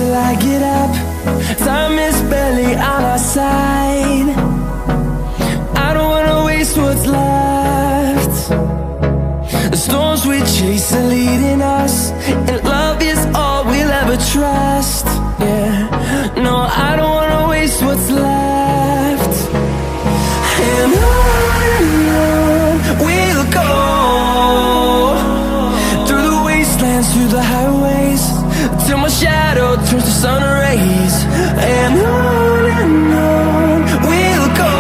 till I get up. Time is barely on our side. I don't wanna waste what's left. The storms we chase are leading us, and love is all we'll ever trust. Yeah, no, I don't wanna waste what's left. And on we'll go, through the wastelands, through the highways, till my shadow turns to sun rays. And on we'll go,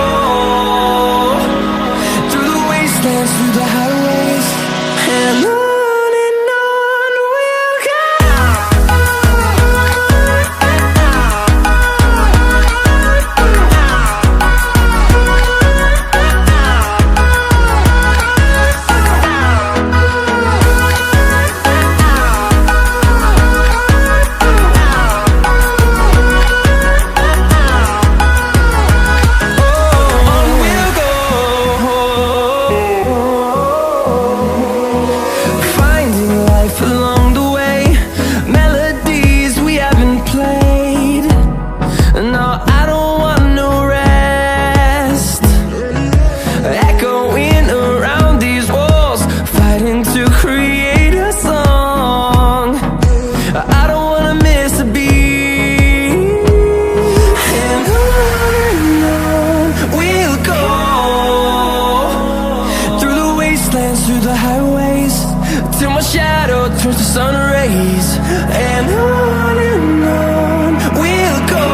through the wastelands, through the highways, and on we'll go. Through the highways, till my shadow turns to sun rays. And on we'll go,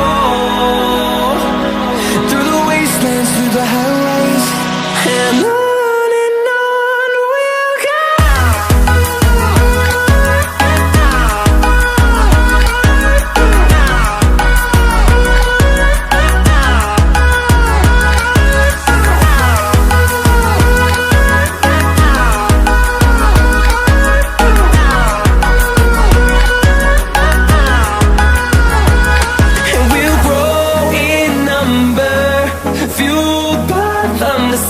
through the wastelands, through the highways, and on we'll go.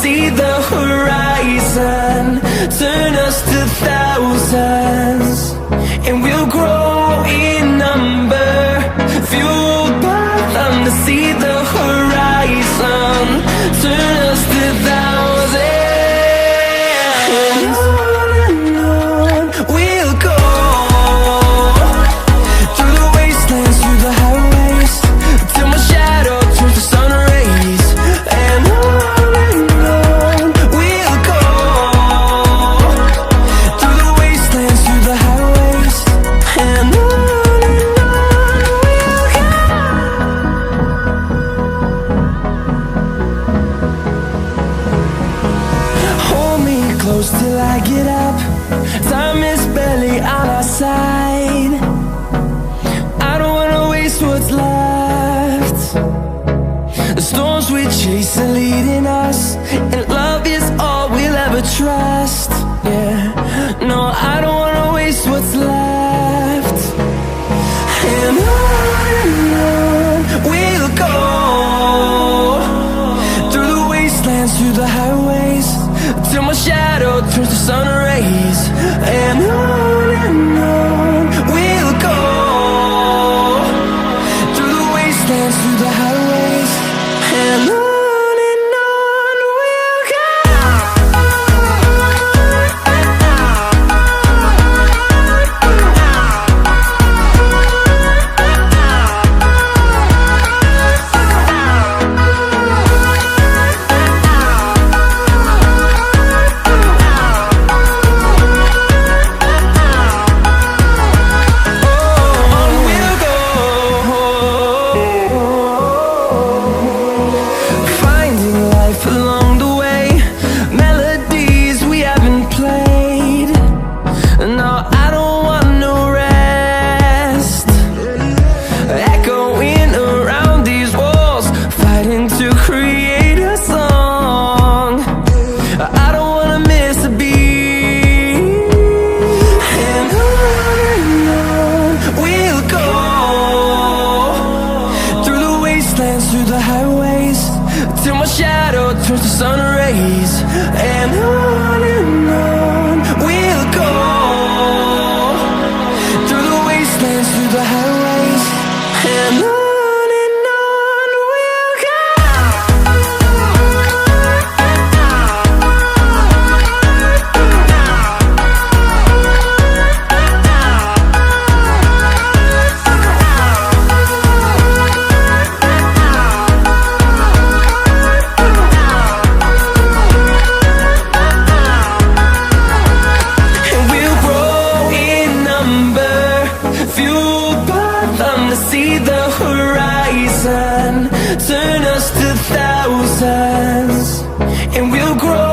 See the horizon, turn us to thousands, and we'll grow in number, fueled by them. To see the horizon, turn us to thousands, and on we'll go, through the wastelands, through the highways, till my shadow turns to sun rays. And till I get up, time is barely on our side. I don't wanna waste what's left. The storms we chase are leading us, and love is all we'll ever trust. Yeah, no, I don't wanna waste what's left. And on we'll go, through the wastelands, through the highways, till my shadow turns to sun rays. And on we'll go, through the wastelands, through the highways, and on we'll go. turns to sun rays, and on we'll go, through the wastelands, through the highways, turn us to thousands, and we'll grow